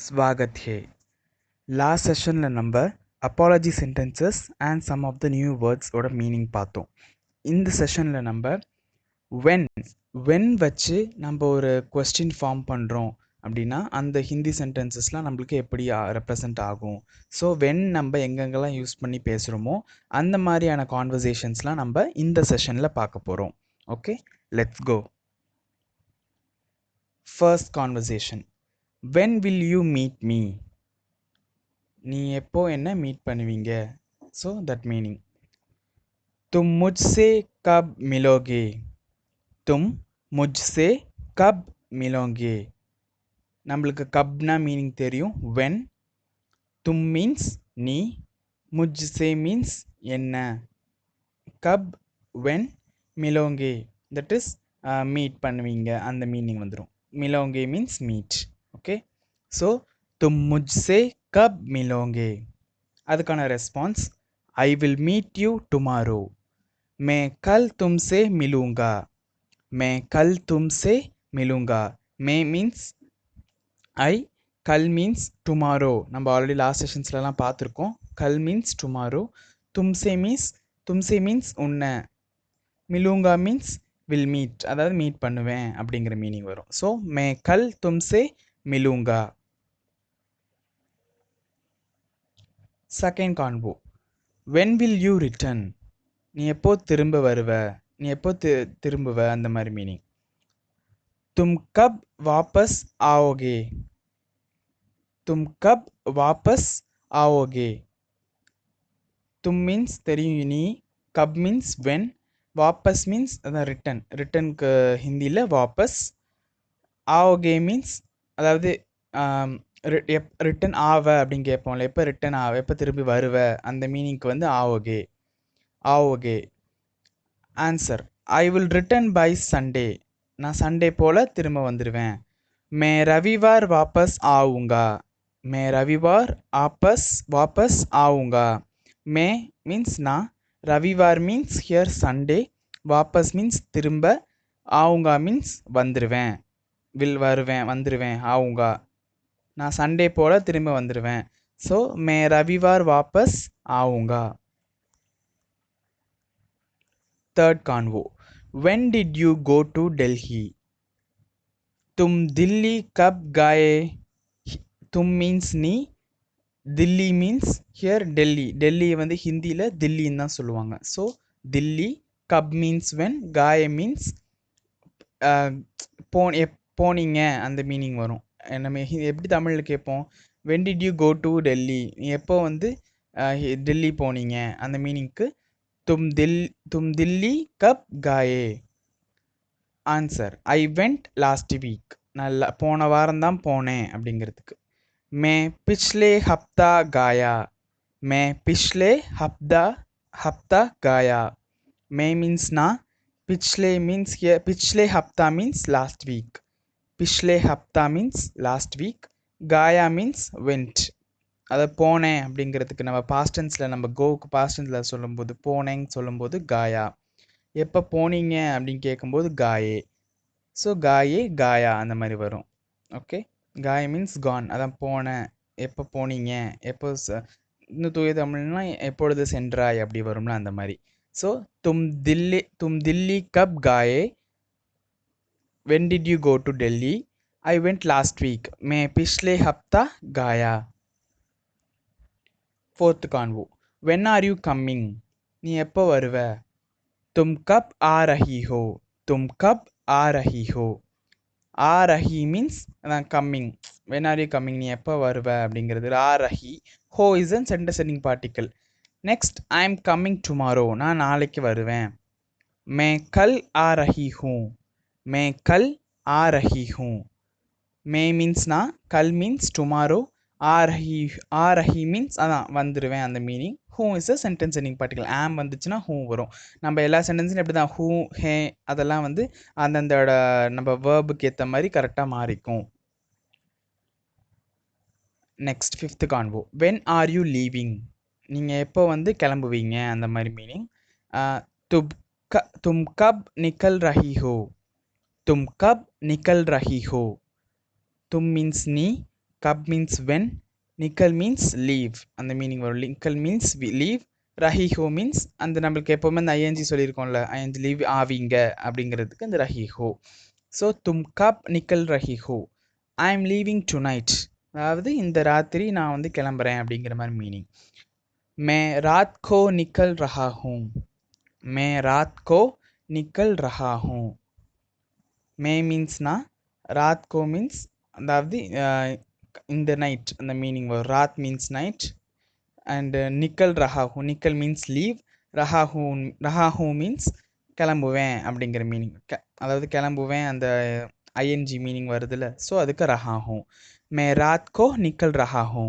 स्वागत है. Last sessionல நம்ம apology sentences and some of the new words ஓட மீனிங் பார்த்தோம். இந்த செஷனில் நம்ம when வச்சு நம்ம ஒரு கொஸ்டின் ஃபார்ம் பண்ணுறோம் அப்படின்னா அந்த ஹிந்தி சென்டென்சஸ்லாம் நம்மளுக்கு எப்படி ரெப்ரசன்ட் ஆகும். ஸோ நம்ம எங்கெங்கெல்லாம் யூஸ் பண்ணி பேசுகிறோமோ அந்த மாதிரியான கான்வர்சேஷன்ஸ்லாம் நம்ம இந்த செஷனில் பார்க்க போகிறோம். Okay, let's go. First conversation. when will you meet me? நீ எப்போ என்ன மீட் பண்ணுவீங்க? So that meaning. तुम मुझसे कब मिलोगे? तुम मुझसे कब मिलोगे? நம்மளுக்கு கப்னா மீனிங் தெரியும். when தும் மீன்ஸ் நீ, முஜ்சே மீன்ஸ் என்ன, கப் when மிலோங்கே தட் இஸ் மீட் பண்ணுவீங்க அந்த மீனிங் வந்துடும். மிலோங்கே மீன்ஸ் மீட். ஓகே, ஸோ तुम मुझसे कब मिलोगे? அதுக்கான response I will meet you tomorrow. मैं कल तुमसे मिलूँगा. मैं कल तुमसे मिलूँगा. मैं மீன்ஸ் ஐ, கல் மீன்ஸ் டுமாரோ. நம்ம ஆல்ரெடி லாஸ்ட் செஷன்ஸ்லாம் பார்த்துருக்கோம். கல் மீன்ஸ் டுமாரோ, தும்சே மீன்ஸ் உன்னை, மிலூங்கா மீன்ஸ் வில் மீட், அதாவது மீட் பண்ணுவேன் அப்படிங்கிற மீனிங் வரும். ஸோ மே கல் தும்சே மிலூங்கா. Second convo. When will you return? நீ எப்போ திரும்ப வருவ, நீ எப்போ திரும்புவ அந்த மாதிரி மீனிங். தும் கப் வாபஸ் ஆவோகே. தும் கப் வாபஸ் ஆவோகே. தும் மீன்ஸ் தெரியும் நீ, கப் மீன்ஸ் வென், வாபஸ் மீன்ஸ் அதான் ரிட்டன். ரிட்டனுக்கு ஹிந்தியில் வாபஸ். ஆவோகே மீன்ஸ் அதாவது ரிட்டன் ஆவ அப்படின்னு கேட்போம்ல, எப்போ ரிட்டன் ஆவ, எப்போ திரும்பி வருவ அந்த மீனிங்க்கு வந்து ஆவோகே. ஆவோகே. Answer I will return by Sunday. நான் சண்டே போல் திரும்ப வந்துடுவேன். மே ரவிவார் வாபஸ் ஆவுங்கா. மே ரவிவார் வாபஸ் ஆவுங்கா. மே மீன்ஸ் நான், ரவிவார் மீன்ஸ் ஹியர் சண்டே, வாபஸ் மீன்ஸ் திரும்ப, ஆவுங்கா மீன்ஸ் வந்துடுவேன், வந்துடுவேன், ஆவுங்கா நான் சண்டே போல் திரும்ப வந்துடுவேன். ஸோ மே ரவிவார் வாபஸ் ஆவுங்கா. Third convo. when did you go to Delhi? तुम दिल्ली कब गए? तुम மீன்ஸ் நீ, தில்லி மீன்ஸ் ஹியர் டெல்லி. டெல்லி வந்து ஹிந்தியில் தில்லின்னு தான் சொல்லுவாங்க. So Delhi, cup means when, காய மீன்ஸ் போனீங்க அந்த மீனிங் வரும். நம்ம எப்படி தமிழில் கேட்போம், when did you go to Delhi? நீ எப்போ வந்து டெல்லி போனீங்க அந்த மீனிங்க்கு तुम दिल्ली कब गए? Answer I went last week. நான் போன வாரம் தான் போனேன் அப்படிங்கிறதுக்கு. மே பிச்லே ஹப்தா காயா. மே பிச்லே ஹப்தா காயா. மே மீன்ஸ் நான், பிச்லே மீன்ஸ் ஹியர், பிச்லே ஹப்தா மீன்ஸ் லாஸ்ட் வீக், பிச்லே ஹப்தா மீன்ஸ் லாஸ்ட் வீக், காயா மீன்ஸ் வெண்ட். அதை போனேன் அப்படிங்கிறதுக்கு நம்ம பாஸ்டன்ஸில், நம்ம கோவுக்கு பாஸ்டன்ஸில் சொல்லும்போது போனேன்னு சொல்லும்போது காயா, எப்போ போனீங்க அப்படின்னு கேட்கும்போது காயே. ஸோ காயே காயா அந்த மாதிரி வரும். ஓகே, காய மீன்ஸ் கான், அதான் போனேன், எப்போ போனீங்க, எப்போ இன்னும் தூய தமிழ்னா எப்பொழுது சென்றாய் அப்படி வரும்ல அந்த மாதிரி. ஸோ தும் தில்லி கப் காயே. when did you go to Delhi? I went last week. मैं पिछले हफ्ता गया. Fourth कान्वो. when are you coming? நீ எப்போ வருவ? तुम कब आ रही हो? तुम कब आ रही हो? आ रही means அதான் coming. when are you coming? நீ எப்போ வருவ அப்படிங்கிறது आ रही. ho is a sentence ending particle. next I am coming tomorrow. நான் நாளைக்கு வருவேன். मैं कल आ रही हूँ. मैं कल आ रही हूँ. மே மீன்ஸ் நான், கல் மீன்ஸ் டுமாரோ, ஆ ரஹி மீன்ஸ் அதான் வந்துடுவேன் அந்த meaning. Who is a sentence ending particle. ஆம் வந்துச்சுன்னா ஹூ வரும். நம்ம எல்லா சென்டென்ஸும் எப்படி தான் ஹூ, ஹே அதெல்லாம் வந்து அந்தந்தோட நம்ம வேர்புக்கு ஏற்ற மாதிரி கரெக்டாக மாறிக்கும். Next fifth convo. When are you leaving? நீங்கள் எப்போ வந்து கிளம்புவீங்க அந்த மாதிரி மீனிங். தும் கப் நிக்கல் ரஹி ஹோ. தும் கப் நிக்கல் ரஹி ஹோ. तुम மீன்ஸ் நீ, cup means when, nickel means leave அந்த மீனிங் வரும். நிக்கல் மீன்ஸ் லீவ், ரஹிஹோ மீன்ஸ் அந்த நம்மளுக்கு எப்போவுமே அந்த ஐஎன்ஜி சொல்லியிருக்கோம்ல, ஐஎன்ஜி லீவ் ஆவீங்க அப்படிங்கிறதுக்கு அந்த ரஹிஹோ. ஸோ தும் கப் நிக்கல் ரஹிஹோ, I am leaving tonight, அதாவது இந்த ராத்திரி நான் வந்து கிளம்புறேன் அப்படிங்கிற மாதிரி மீனிங். மே ராத் கோ நிக்கல் ரஹா ஹூம், மே ராத் கோ நிக்கல் ரஹா ஹூம். மே மீன்ஸ்னா, ராத் கோ மீன்ஸ் அதாவது இந்த நைட் அந்த மீனிங் வரும். ராத் மீன்ஸ் நைட் அண்ட் நிக்கல் ரஹாஹூ, நிக்கல் மீன்ஸ் லீவ், ரஹாஹூ மீன்ஸ் கிளம்புவேன் அப்படிங்கிற மீனிங். அதாவது கிளம்புவேன் அந்த ஐஎன்ஜி மீனிங் வருதுல்ல, ஸோ அதுக்கு ரஹாஹூ. மே ராத் கோ நிக்கல் ரஹாஹூ.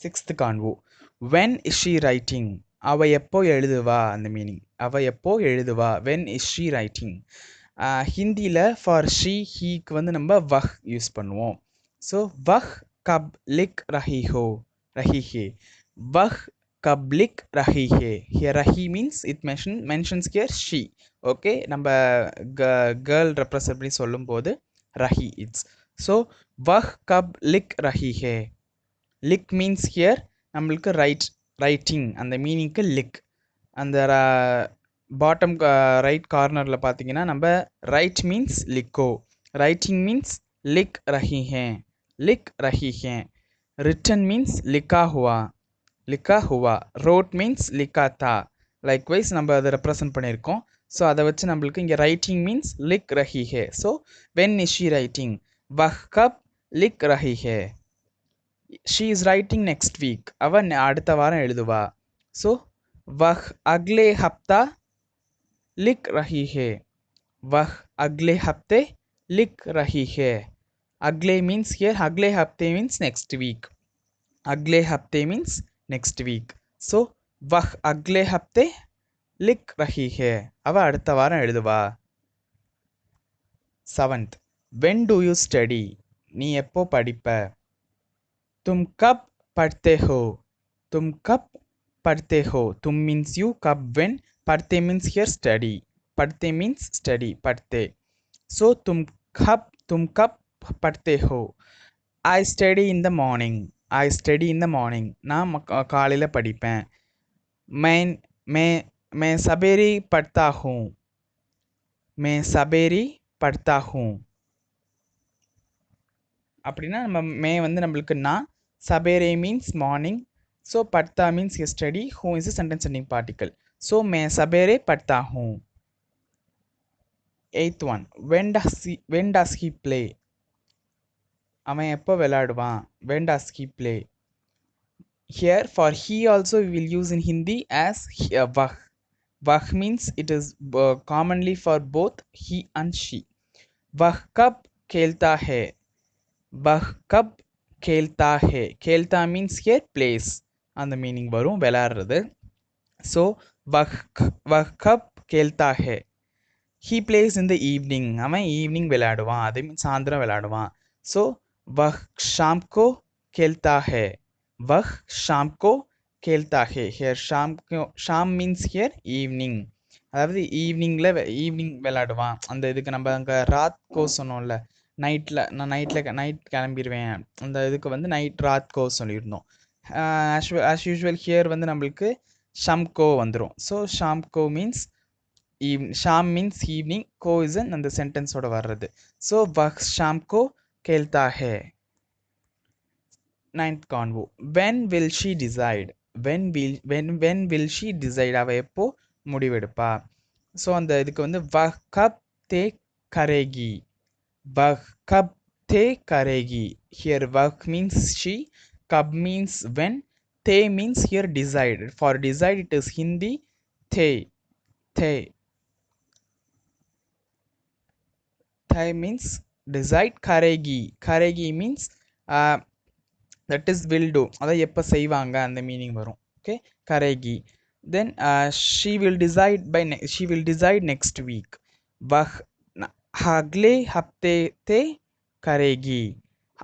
6th convo, when is she writing, அவ எப்போ எழுதுவா அந்த மீனிங். அவ எப்போ எழுதுவா, வென் இஸ் ஷீ ரைட்டிங். ஹிந்தியில் ஃபார் ஷீ ஹீக்கு வந்து நம்ம வஹ் யூஸ் பண்ணுவோம். ஸோ வஹ் கப் லிக் ரஹி ஹோ, ரஹி ஹே, வஹ் கப் லிக் ரஹி ஹே. ஹியர் ரஹி means it mentions here she. Okay, நம்ம கேர்ள் ரெப்ரசன்ட் பண்ணி சொல்லும்போது ரஹி இட்ஸ். ஸோ வஹ் கப் லிக் ரஹி ஹே. லிக் மீன்ஸ் ஹியர் நம்மளுக்கு ரைட்டிங் அந்த மீனிங்க்கு லிக். அந்த பாட்டம் ரைட் கார்னரில் பார்த்தீங்கன்னா நம்ம ரைட் மீன்ஸ் லிக்கோ, ரைட்டிங் மீன்ஸ் லிக் ரஹி ஹே, லிக் ரஹி ஹே. ரிட்டன் மீன்ஸ் லிக்கா ஹுவா, லிக்கா ஹுவா. ரோட் மீன்ஸ் லிக்கா தா. லைக்வைஸ் நம்ம அதை ரெப்ரசன்ட் பண்ணியிருக்கோம். ஸோ அதை வச்சு நம்மளுக்கு இங்கே ரைட்டிங் மீன்ஸ் லிக் ரஹி ஹே. So when is she writing, வஹ் கப் லிக் ரஹி ஹே. She is writing next week, அவன் அடுத்த வாரம் எழுதுவா. ஸோ வஹ் அக்லே ஹப்தா लिख रही है, वह अगले हफ्ते लिख रही है. अगले means here, अगले हफ्ते means next week, अगले हफ्ते means next week. So वह अगले हफ्ते लिख रही है, அவ அடுத்த வாரம் எழுதுவா. 7th, when do you study, நீ எப்போ படிப்ப. तुम कब पढ़ते हो, तुम कब पढ़ते हो. तुम means you, कब when, पढ़ते means here study, पढ़ते means study, पढ़ते. So तुम कब पढ़ते हो. I study in the morning, I study in the morning, நான் காலையில் படிப்பேன். मैं सवेरे पढ़ता हूँ, मैं सवेरे पढ़ता हूँ. அப்படின்னா நம்ம மே வந்து நம்மளுக்கு நான், சபேரே மீன்ஸ் மார்னிங், ஸோ பட்தா மீன்ஸ் ஸ்டடி, ஹூ is sentence ending particle. So மே சபேரே பட்தா ஹூ. 8th one, when does he play, அவன் எப்போ விளையாடுவான். when does he play. Here for he also we will use in Hindi as vah. Vah means it is commonly for both he and she. Vah kab khelta hai, वह कब खेलता है. खेलता means here plays அந்த meaning வரும், விளையாடுறது. So वह कब खेलता है. he plays in the evening, அவன் ஈவினிங் விளையாடுவான், அது மீன்ஸ் சாயந்தரம் விளையாடுவான். ஸோ वह शाम को खेलता है, वह शाम को खेलता है. here शाम means here ஈவினிங், அதாவது ஈவினிங் விளையாடுவான். அந்த இதுக்கு நம்ம அங்கே ராத் கோ சொன்னோம்ல, நைட் கிளம்பிடுவேன், அந்த இதுக்கு வந்து நைட் ராத் கோ சொல்லியிருந்தோம். ஆஸ் யூஷுவல் ஹியர் வந்து நம்மளுக்கு ஷம்கோ வந்துடும். ஸோ ஷாம்கோ மீன்ஸ் ஷாம் மீன்ஸ் ஈவினிங், கோ இஸ் அந்த சென்டென்ஸோட வர்றது. ஸோ வஹ் ஷாம்கோ கேல்தா ஹே. 9th convo, when will she decide, when will she decide, அவள் எப்போ முடிவெடுப்பா. ஸோ அந்த இதுக்கு வந்து வஹ் கப் தே கரேகி, वह कब ते करेगी. Here वह means she, कब means when, ते means here decide. For decide it is Hindi the. The means decide. करेगी means that is will do, அதை எப்போ செய்வாங்க அந்த மீனிங் வரும். Okay, கரேகி. Then she will decide next week. वह अगले हफ्ते ते करेगी.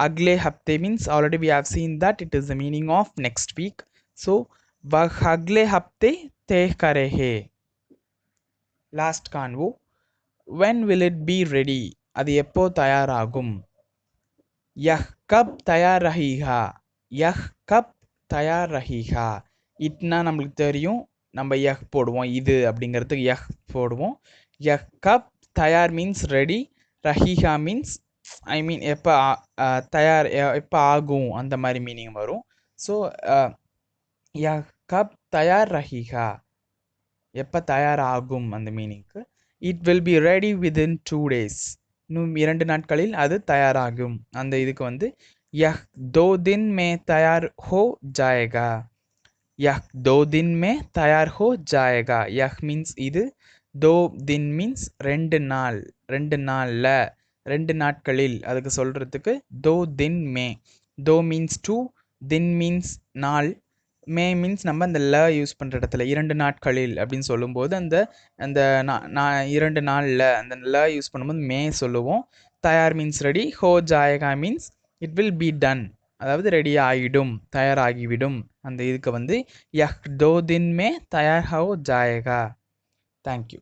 अगले हफ्ते means already we have seen that it is the meaning of next week. So वह अगले हफ्ते ते करेगी. Last convo, when will it be ready, அது எப்போ தயாராகும். यह கப் தயார் ரஹீகா, யஹ் கப் தயார் ரஹீகா. இட்னா நம்மளுக்கு தெரியும், நம்ம யஹ் போடுவோம், இது அப்படிங்கிறதுக்கு யஹ் போடுவோம். யஹ் கப் தயார் மீன்ஸ் ரெடி, ரஹீகா மீன்ஸ் ஐ மீன் எப்போ தயார், எப்போ ஆகும் அந்த மாதிரி மீனிங் வரும். ஸோ யஹ் கப் தயார் ரஹீகா, எப்போ தயாராகும் அந்த மீனிங்க்கு. It will be ready within 2 days, இன்னும் 2 நாட்களில் அது தயாராகும். அந்த இதுக்கு வந்து यह 2 दिन में तैयार हो जाएगा, यह 2 दिन में तैयार हो जाएगा. यह மீன்ஸ் இது, 2 दिन மீன்ஸ் 2 நாள், 2 நாளில், 2 நாட்களில், அதுக்கு சொல்கிறதுக்கு 2 दिन में. 2 மீன்ஸ் 2, दिन மீன்ஸ் நாள், மே மீன்ஸ் நம்ம அந்த ல யூஸ் பண்ணுற இடத்துல 2 நாட்களில் அப்படின்னு சொல்லும்போது அந்த அந்த 2 நாளில் அந்த ல யூஸ் பண்ணும்போது மே சொல்லுவோம். தயார் மீன்ஸ் ரெடி, ஹோ ஜாயகா means it will be done, அதாவது ரெடி ஆகிடும், தயாராகிவிடும். அந்த இதுக்கு வந்து யஹ் 2 दिन में तैयार हो जाएगा. தேங்க்யூ.